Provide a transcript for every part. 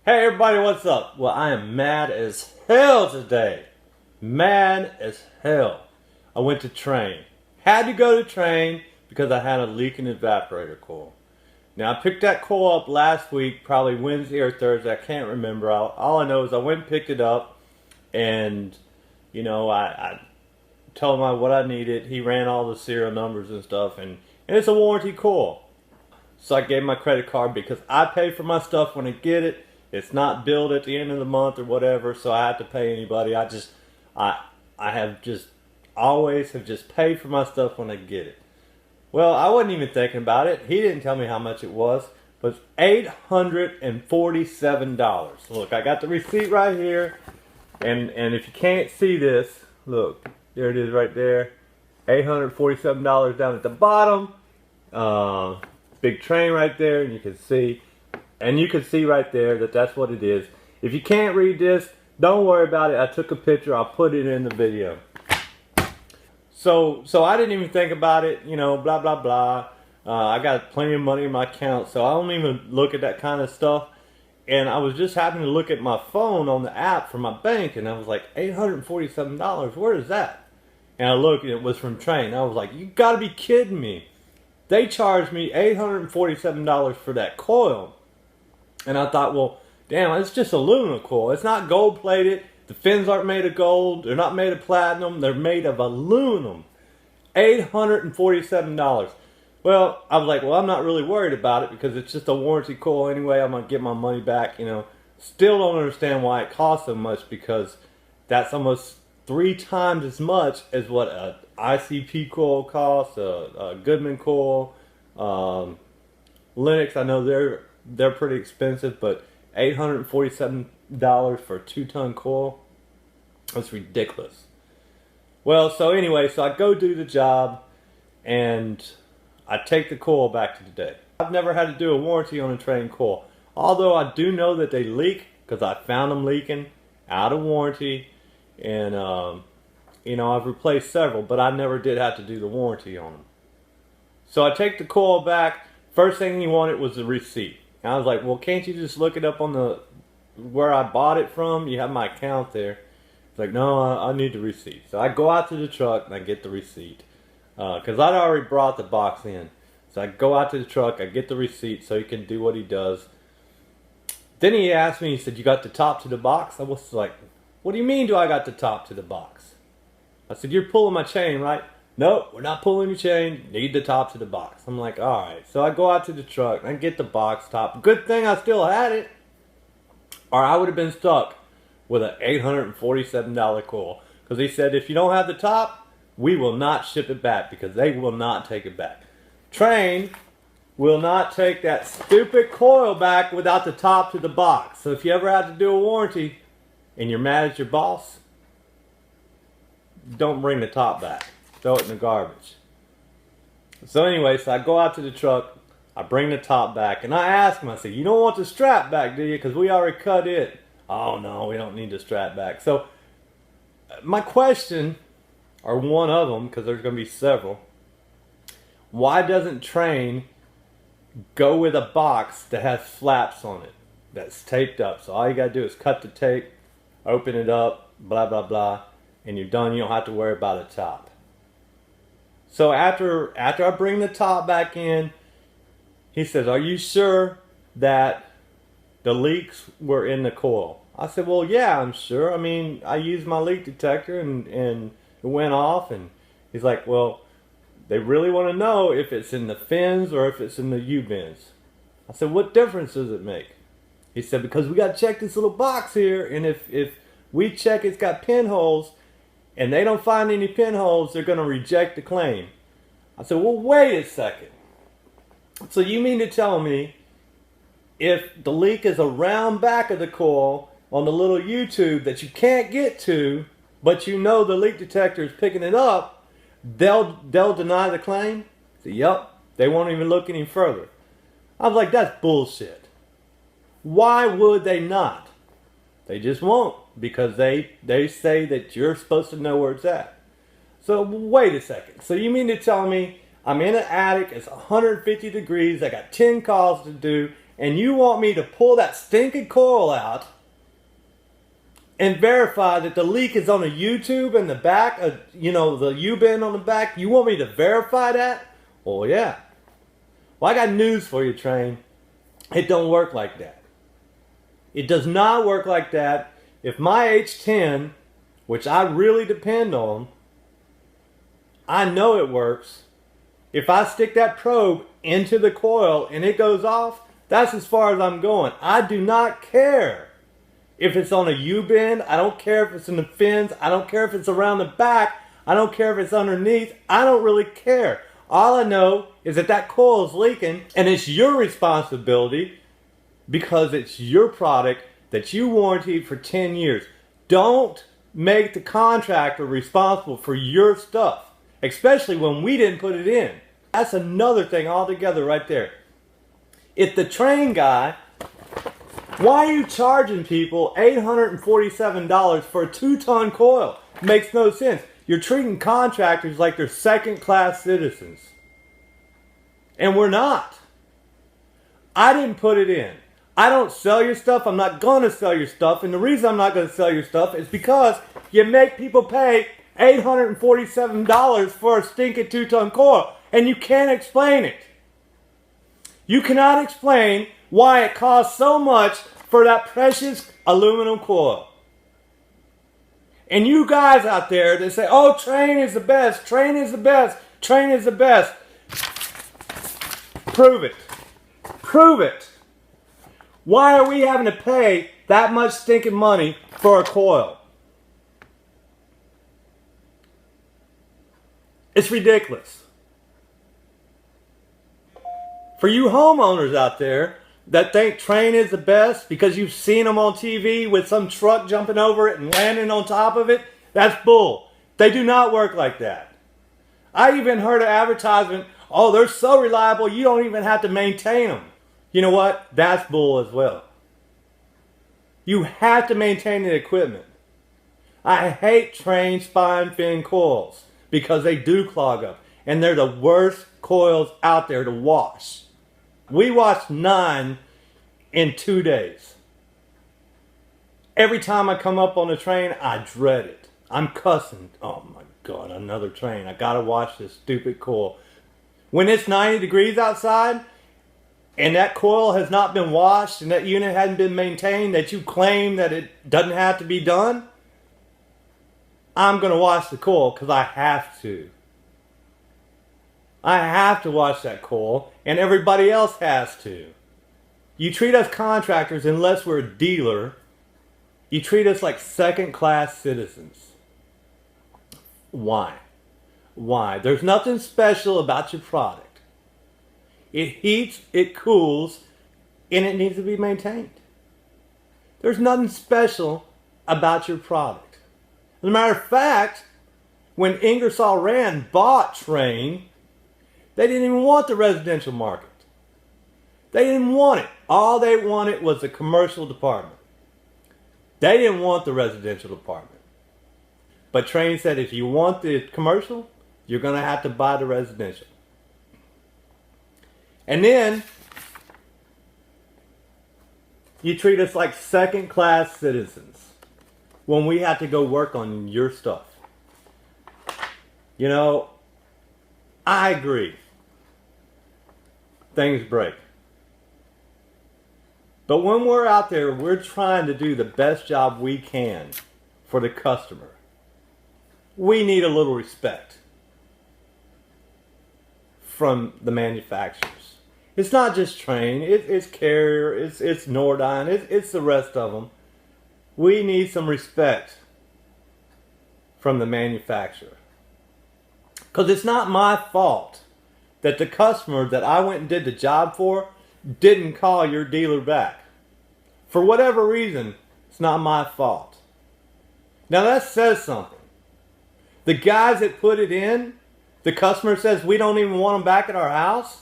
Hey everybody, what's up? Well, I am mad as hell today. Mad as hell. I went to Trane. Had to go to Trane because I had a leak in the evaporator coil. Now, I picked that coil up last week, probably Wednesday or Thursday. I can't remember. All I know is I went and picked it up, and, I told him what I needed. He ran all the serial numbers and stuff, and it's a warranty coil. So I gave my credit card because I pay for my stuff when I get it. It's not billed at the end of the month or whatever, so I have to pay anybody. I always have just paid for my stuff when I get it. Well, I wasn't even thinking about it. He didn't tell me how much it was, but it's $847. Look, I got the receipt right here, and if you can't see this, look, there it is right there. $847 down at the bottom. Big Trane right there, and you can see. And you can see right there that that's what it is. If you can't read this, don't worry about it. I took a picture. I'll put it in the video. So I didn't even think about it, blah, blah, blah. I got plenty of money in my account, so I don't even look at that kind of stuff. And I was just happening to look at my phone on the app for my bank, and I was like, $847, where is that? And I looked, and it was from Trane. I was like, you gotta be kidding me. They charged me $847 for that coil. And I thought, well, damn, it's just aluminum coil. It's not gold plated. The fins aren't made of gold. They're not made of platinum. They're made of aluminum. $847. Well, I was like, well, I'm not really worried about it because it's just a warranty coil anyway. I'm going to get my money back, Still don't understand why it costs so much, because that's almost 3 times as much as what a ICP coil costs, a Goodman coil, Lennox. I know they're pretty expensive, but $847 for a 2-ton coil, that's ridiculous. Well, so anyway, so I go do the job, and I take the coil back to today. I've never had to do a warranty on a Trane coil, although I do know that they leak, because I found them leaking out of warranty, and I've replaced several, but I never did have to do the warranty on them. So I take the coil back. First thing he wanted was the receipt. And I was like, well, can't you just look it up on where I bought it from? You have my account there. He's like, no, I need the receipt. So I go out to the truck and I get the receipt. Because I'd already brought the box in. So I go out to the truck, I get the receipt so he can do what he does. Then he asked me, he said, you got the top to the box? I was like, what do you mean do I got the top to the box? I said, you're pulling my chain, right? Nope, we're not pulling your chain. Need the top to the box. I'm like, alright. So I go out to the truck and I get the box top. Good thing I still had it, or I would have been stuck with an $847 coil. Because he said, if you don't have the top, we will not ship it back, because they will not take it back. Trane will not take that stupid coil back without the top to the box. So if you ever have to do a warranty and you're mad at your boss, don't bring the top back. Throw it in the garbage. So anyway, so I go out to the truck, I bring the top back, and I ask him, I say, you don't want the strap back, do you? Because we already cut it. Oh no, we don't need the strap back. So my question, or one of them, because there's going to be several, why doesn't Trane go with a box that has flaps on it, that's taped up? So all you got to do is cut the tape, open it up, blah, blah, blah, and you're done. You don't have to worry about the top. So after I bring the top back in, he says, are you sure that the leaks were in the coil? I said, well, yeah, I'm sure. I mean, I used my leak detector and it went off. And he's like, well, they really want to know if it's in the fins or if it's in the U-bends. I said, what difference does it make? He said, because we got to check this little box here, and if we check it's got pinholes, and they don't find any pinholes, they're going to reject the claim. I said, well, wait a second. So you mean to tell me if the leak is around back of the coil on the little U-tube that you can't get to, but you know the leak detector is picking it up, they'll deny the claim? I said, yep. They won't even look any further. I was like, that's bullshit. Why would they not? They just won't, because they say that you're supposed to know where it's at. So wait a second. So you mean to tell me I'm in an attic, it's 150 degrees, I got 10 calls to do, and you want me to pull that stinking coil out and verify that the leak is on a U-tube in the back, the U-bend on the back, you want me to verify that? Well, yeah. Well, I got news for you, Trane. It don't work like that. It does not work like that. If my H10, which I really depend on, I know it works. If I stick that probe into the coil and it goes off, that's as far as I'm going. I do not care if it's on a U-bend. I don't care if it's in the fins. I don't care if it's around the back. I don't care if it's underneath. I don't really care. All I know is that that coil is leaking, and it's your responsibility because it's your product that you warranted for 10 years. Don't make the contractor responsible for your stuff, especially when we didn't put it in. That's another thing altogether right there. If the Trane guy, why are you charging people $847 for a 2-ton coil? Makes no sense. You're treating contractors like they're second-class citizens. And we're not. I didn't put it in. I don't sell your stuff. I'm not going to sell your stuff. And the reason I'm not going to sell your stuff is because you make people pay $847 for a stinking 2-ton coil. And you can't explain it. You cannot explain why it costs so much for that precious aluminum coil. And you guys out there that say, oh, Trane is the best, Trane is the best, Trane is the best. Prove it. Prove it. Why are we having to pay that much stinking money for a coil? It's ridiculous. For you homeowners out there that think Trane is the best because you've seen them on TV with some truck jumping over it and landing on top of it, that's bull. They do not work like that. I even heard an advertisement, oh, they're so reliable you don't even have to maintain them. You know what? That's bull as well. You have to maintain the equipment. I hate Trane spine fin coils because they do clog up. And they're the worst coils out there to wash. We washed 9 in 2 days. Every time I come up on the Trane, I dread it. I'm cussing. Oh my God, another Trane. I gotta wash this stupid coil. When it's 90 degrees outside, and that coil has not been washed, and that unit hasn't been maintained, that you claim that it doesn't have to be done, I'm gonna wash the coil because I have to. I have to wash that coil, and everybody else has to. You treat us contractors, unless we're a dealer, you treat us like second-class citizens. Why? Why? There's nothing special about your product. It heats, it cools, and it needs to be maintained. There's nothing special about your product. As a matter of fact, when Ingersoll Rand bought Trane, they didn't even want the residential market. They didn't want it. All they wanted was the commercial department. They didn't want the residential department. But Trane said, if you want the commercial, you're going to have to buy the residential. And then, you treat us like second-class citizens when we have to go work on your stuff. You know, I agree. Things break. But when we're out there, we're trying to do the best job we can for the customer. We need a little respect from the manufacturers. It's not just Trane, it's Carrier, it's Nordyne, it's the rest of them. We need some respect from the manufacturer. Because it's not my fault that the customer that I went and did the job for didn't call your dealer back. For whatever reason, it's not my fault. Now that says something. The guys that put it in, the customer says we don't even want them back at our house.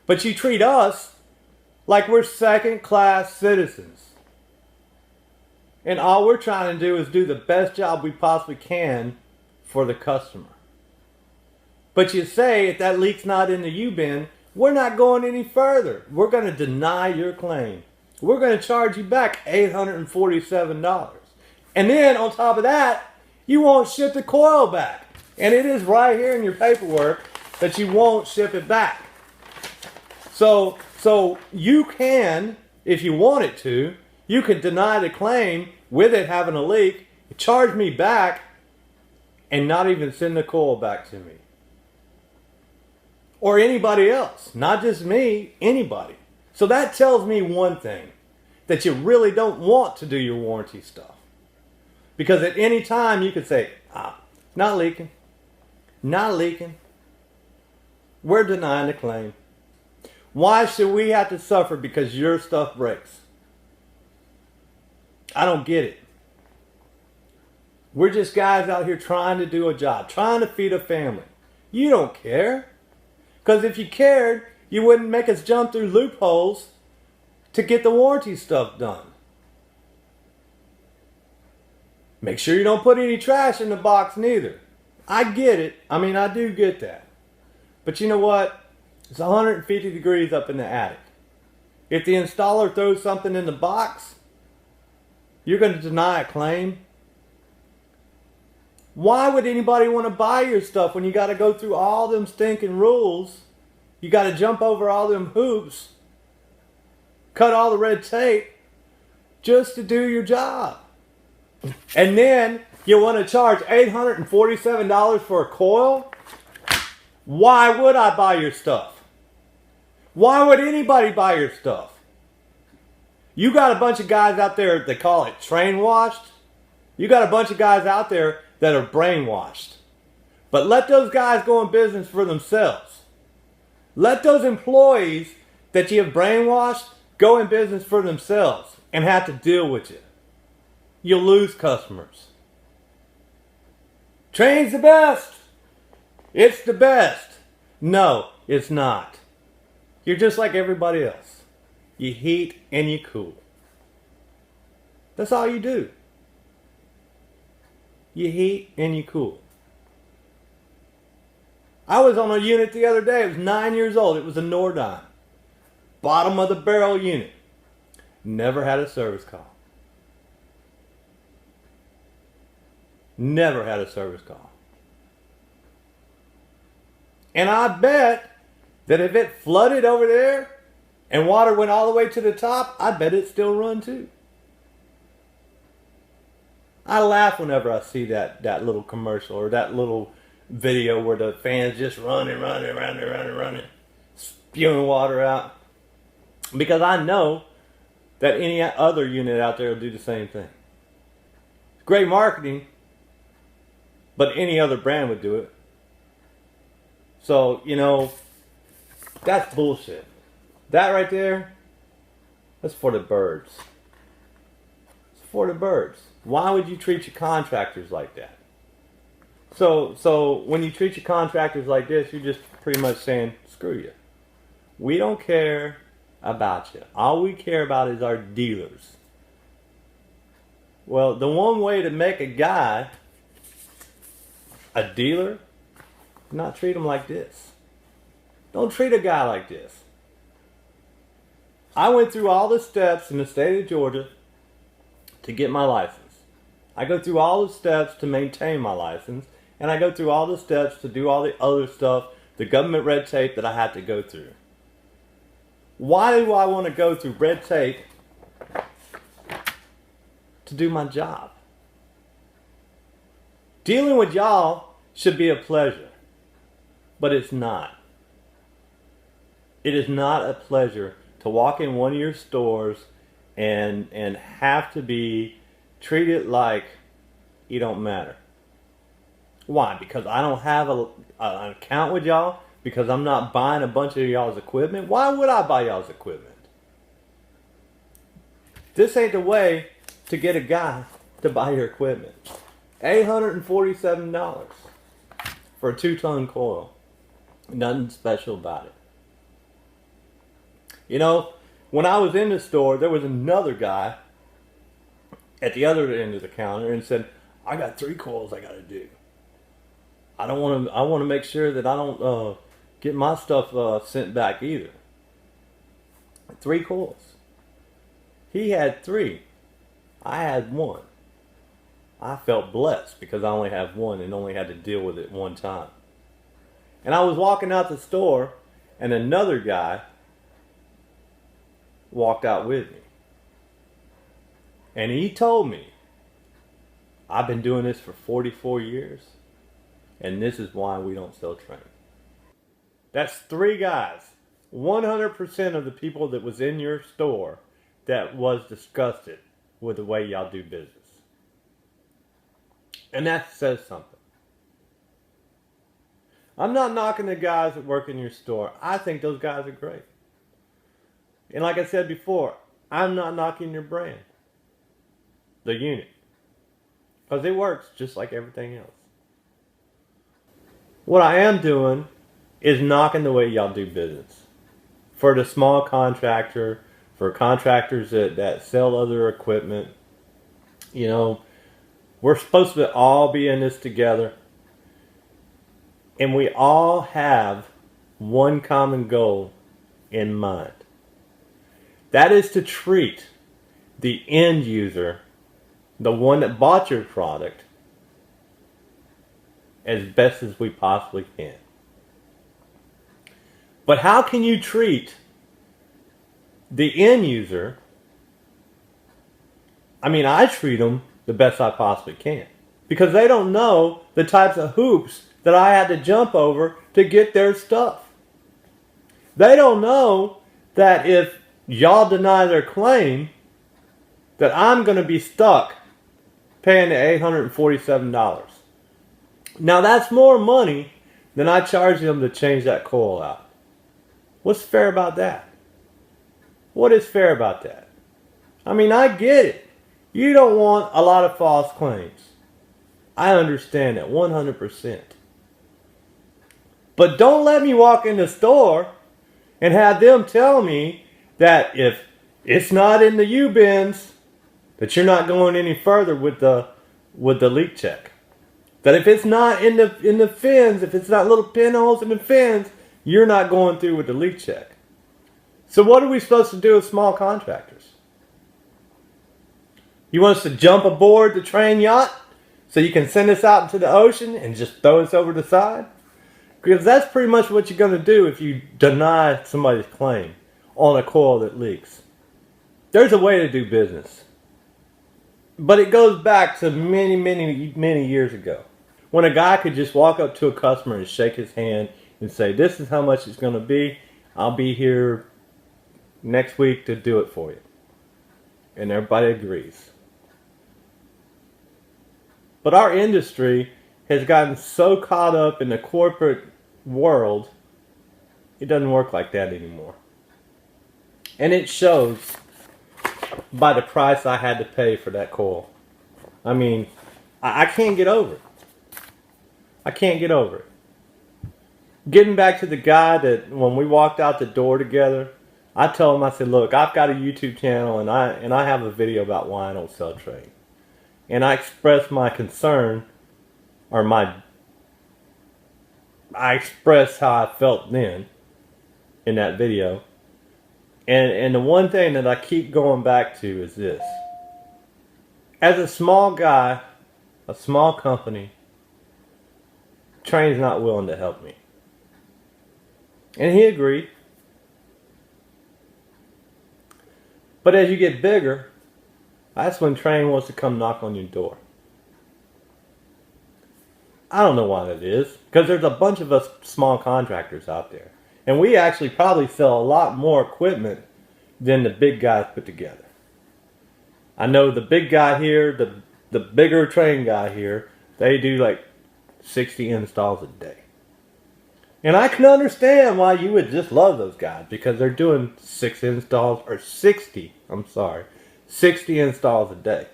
But you treat us like we're second-class citizens. And all we're trying to do is do the best job we possibly can for the customer. But you say if that leak's not in the U-bend, we're not going any further. We're going to deny your claim. We're going to charge you back $847. And then on top of that, you won't ship the coil back. And it is right here in your paperwork that you won't ship it back. So you can, if you wanted to, you could deny the claim with it having a leak, charge me back, and not even send the coil back to me. Or anybody else. Not just me, anybody. So that tells me one thing. That you really don't want to do your warranty stuff. Because at any time you could say, not leaking. Not leaking. We're denying the claim. Why should we have to suffer because your stuff breaks? I don't get it. We're just guys out here trying to do a job. Trying to feed a family. You don't care. Because if you cared, you wouldn't make us jump through loopholes to get the warranty stuff done. Make sure you don't put any trash in the box neither. I get it. I mean, I do get that. But you know what? It's 150 degrees up in the attic. If the installer throws something in the box, you're going to deny a claim? Why would anybody want to buy your stuff when you got to go through all them stinking rules? You got to jump over all them hoops, cut all the red tape, just to do your job. And then you want to charge $847 for a coil? Why would I buy your stuff? Why would anybody buy your stuff? You got a bunch of guys out there that call it Trane washed. You got a bunch of guys out there that are brainwashed. But let those guys go in business for themselves. Let those employees that you have brainwashed go in business for themselves and have to deal with you. You'll lose customers. Trane's the best. It's the best. No, it's not. You're just like everybody else. You heat and you cool. That's all you do. You heat and you cool. I was on a unit the other day. It was 9 years old. It was a Nordine. Bottom of the barrel unit. Never had a service call. Never had a service call. And I bet that if it flooded over there and water went all the way to the top, I bet it still run too. I laugh whenever I see that little commercial or that little video where the fan's just running, spewing water out. Because I know that any other unit out there will do the same thing. Great marketing, but any other brand would do it. So, you know, that's bullshit. That right there, that's for the birds. It's for the birds. Why would you treat your contractors like that? So when you treat your contractors like this, you're just pretty much saying, screw you. We don't care about you. All we care about is our dealers. Well, the one way to make a guy a dealer, not treat him like this. Don't treat a guy like this. I went through all the steps in the state of Georgia to get my license. I go through all the steps to maintain my license, and I go through all the steps to do all the other stuff, the government red tape that I had to go through. Why do I want to go through red tape to do my job? Dealing with y'all should be a pleasure, but it's not. It is not a pleasure to walk in one of your stores and have to be treated like you don't matter. Why? Because I don't have an account with y'all? Because I'm not buying a bunch of y'all's equipment? Why would I buy y'all's equipment? This ain't the way to get a guy to buy your equipment. $847 for a 2-ton coil. Nothing special about it. You know, when I was in the store, there was another guy at the other end of the counter and said, I got 3 coils I got to do. I want to make sure that I don't get my stuff sent back either. 3 coils. He had 3. I had 1. I felt blessed because I only have 1 and only had to deal with it 1 time. And I was walking out the store and another guy walked out with me. And he told me, I've been doing this for 44 years and this is why we don't sell Trane. That's 3 guys. 100% of the people that was in your store that was disgusted with the way y'all do business. And that says something. I'm not knocking the guys that work in your store. I think those guys are great. And like I said before, I'm not knocking your brand, the unit, because it works just like everything else. What I am doing is knocking the way y'all do business. For the small contractor, for contractors that sell other equipment, you know, we're supposed to all be in this together. And we all have one common goal in mind. That is to treat the end user, the one that bought your product, as best as we possibly can. But how can you treat the end user? I mean, I treat them the best I possibly can, because they don't know the types of hoops that I had to jump over to get their stuff. They don't know that if y'all deny their claim, that I'm going to be stuck paying the $847. Now that's more money than I charge them to change that coil out. What's fair about that? What is fair about that? I mean, I get it. You don't want a lot of false claims. I understand that 100%. But don't let me walk in the store and have them tell me that if it's not in the U-bins, that you're not going any further with the leak check. That if it's not in the fins, if it's not little pinholes in the fins, you're not going through with the leak check. So what are we supposed to do with small contractors? You want us to jump aboard the Trane yacht so you can send us out into the ocean and just throw us over the side? Because that's pretty much what you're going to do if you deny somebody's claim on a coil that leaks. There's a way to do business. But it goes back to many, many, many years ago, when a guy could just walk up to a customer and shake his hand and say, this is how much it's going to be. I'll be here next week to do it for you. And everybody agrees. But our industry has gotten so caught up in the corporate world, it doesn't work like that anymore. And it shows by the price I had to pay for that coil. I mean, I can't get over it. I can't get over it. Getting back to the guy that when we walked out the door together, I told him, I said, look, I've got a YouTube channel and I have a video about why I don't sell Trane. And I expressed my concern, or I expressed how I felt then in that video. And the one thing that I keep going back to is this. As a small guy, a small company, Trane's not willing to help me. And he agreed. But as you get bigger, that's when Trane wants to come knock on your door. I don't know why that is, because there's a bunch of us small contractors out there. And we actually probably sell a lot more equipment than the big guys put together. I know the big guy here, the bigger Trane guy here, they do like 60 installs a day. And I can understand why you would just love those guys, because they're doing 60 installs a day.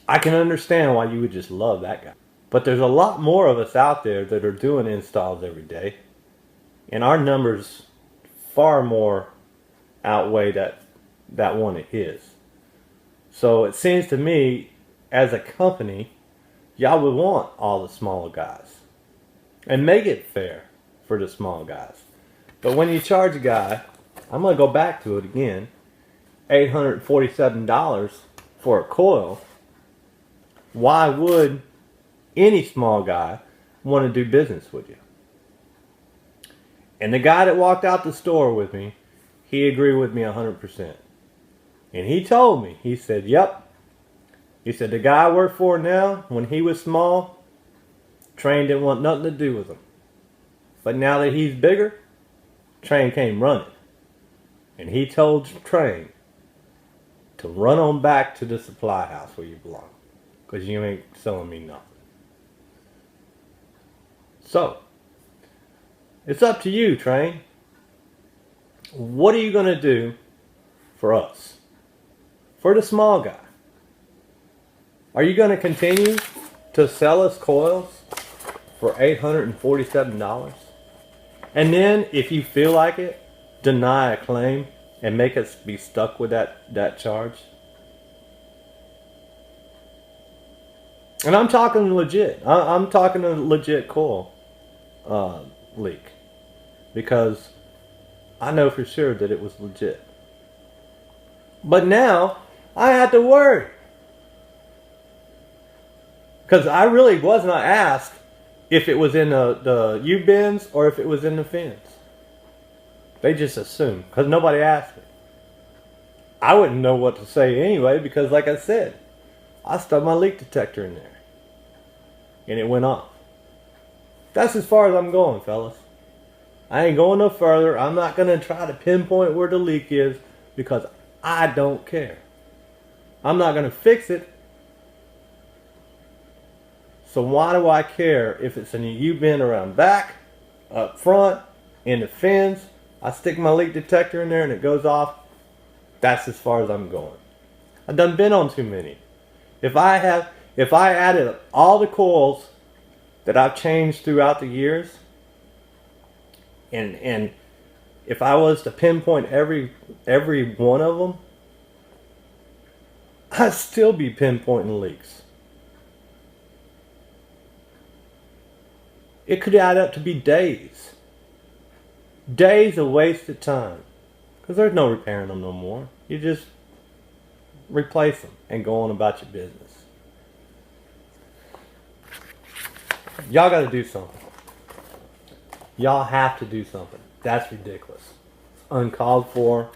I can understand why you would just love that guy. But there's a lot more of us out there that are doing installs every day. And our numbers far more outweigh that one of his. So it seems to me, as a company, y'all would want all the smaller guys. and make it fair for the small guys. But when you charge a guy, I'm going to go back to it again, $847 for a coil, why would any small guy want to do business with you? And the guy that walked out the store with me, he agreed with me 100%. And he told me, he said, yep. He said, the guy I work for now, when he was small, Trane didn't want nothing to do with him. But now that he's bigger, Trane came running. And he told Trane to run on back to the supply house where you belong. Because you ain't selling me nothing. So, it's up to you, Trane. What are you going to do for us? For the small guy? Are you going to continue to sell us coils for $847? And then, if you feel like it, deny a claim and make us be stuck with that charge? And I'm talking legit. I'm talking a legit coil leak. Because I know for sure that it was legit. But now, I had to worry. Because I really was not asked if it was in the U-bends or if it was in the fins. They just assumed. Because nobody asked me. I wouldn't know what to say anyway because like I said, I stuck my leak detector in there. And it went off. That's as far as I'm going, fellas. I ain't going no further. I'm not going to try to pinpoint where the leak is because I don't care. I'm not going to fix it. So why do I care if it's in the U-bend around back, up front, in the fins? I stick my leak detector in there and it goes off. That's as far as I'm going. I've done been on too many. If I added all the coils that I've changed throughout the years, and if I was to pinpoint every one of them, I'd still be pinpointing leaks. It could add up to be days. Days of wasted time. Because there's no repairing them no more. You just replace them and go on about your business. Y'all got to do something. Y'all have to do something. That's ridiculous. It's uncalled for,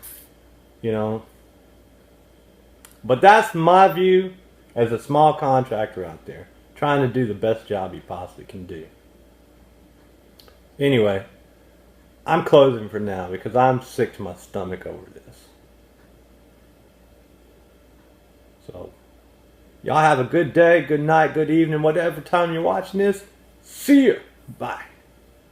you know. But that's my view as a small contractor out there, trying to do the best job you possibly can do. Anyway, I'm closing for now because I'm sick to my stomach over this. So, y'all have a good day, good night, good evening, whatever time you're watching this. See ya. Bye.